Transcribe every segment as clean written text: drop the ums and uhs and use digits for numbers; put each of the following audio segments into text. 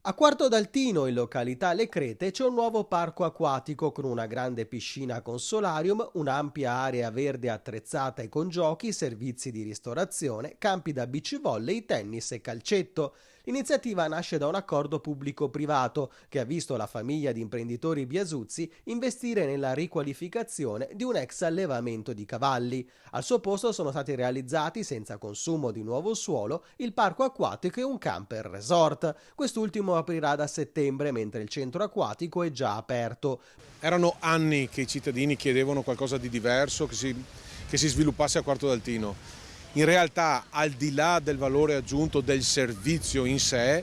A Quarto d'Altino, in località Le Crete, c'è un nuovo parco acquatico con una grande piscina con solarium, un'ampia area verde attrezzata e con giochi, servizi di ristorazione, campi da beach volley, tennis e calcetto. L'iniziativa nasce da un accordo pubblico-privato che ha visto la famiglia di imprenditori biasuzzi investire nella riqualificazione di un ex allevamento di cavalli. Al suo posto sono stati realizzati, senza consumo di nuovo suolo, il parco acquatico e un camper resort. Quest'ultimo aprirà da settembre, mentre il centro acquatico è già aperto. Erano anni che i cittadini chiedevano qualcosa di diverso, che si sviluppasse a Quarto d'Altino. In realtà, al di là del valore aggiunto del servizio in sé,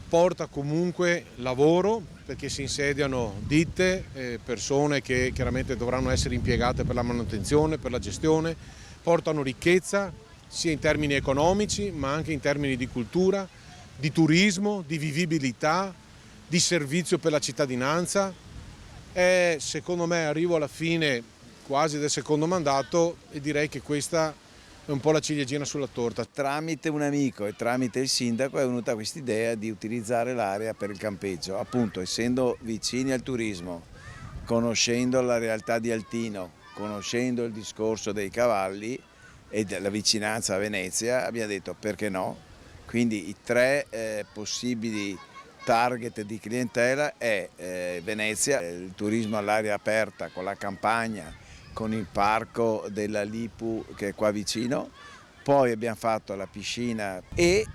porta comunque lavoro, perché si insediano ditte, persone che chiaramente dovranno essere impiegate per la manutenzione, per la gestione, portano ricchezza sia in termini economici ma anche in termini di cultura, di turismo, di vivibilità, di servizio per la cittadinanza. E secondo me arrivo alla fine quasi del secondo mandato e direi che questa è un po' la ciliegina sulla torta. Tramite un amico e tramite il sindaco è venuta questa idea di utilizzare l'area per il campeggio, appunto essendo vicini al turismo, conoscendo la realtà di Altino, conoscendo il discorso dei cavalli e della vicinanza a Venezia, abbiamo detto perché no. Quindi i tre possibili target di clientela è Venezia, il turismo all'aria aperta con la campagna, con il parco della Lipu che è qua vicino, poi abbiamo fatto la piscina e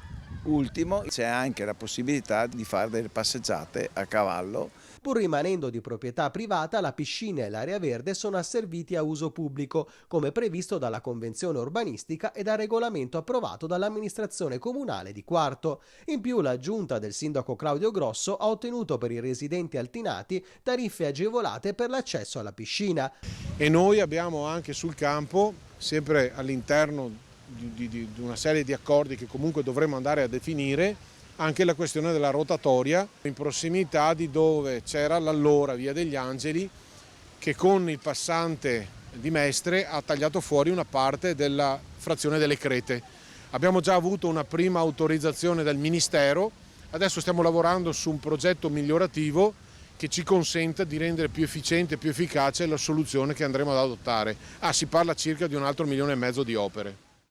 ultimo c'è anche la possibilità di fare delle passeggiate a cavallo. Pur rimanendo di proprietà privata, la piscina e l'area verde sono asserviti a uso pubblico, come previsto dalla Convenzione urbanistica e dal regolamento approvato dall'amministrazione comunale di Quarto. In più, la giunta del sindaco Claudio Grosso ha ottenuto per i residenti altinati tariffe agevolate per l'accesso alla piscina. E noi abbiamo anche sul campo, sempre all'interno di una serie di accordi che comunque dovremo andare a definire, anche la questione della rotatoria in prossimità di dove c'era l'allora Via degli Angeli, che con il passante di Mestre ha tagliato fuori una parte della frazione delle Crete. Abbiamo già avuto una prima autorizzazione del Ministero, adesso stiamo lavorando su un progetto migliorativo che ci consenta di rendere più efficiente e più efficace la soluzione che andremo ad adottare. Si parla circa di un altro 1,5 milioni di opere.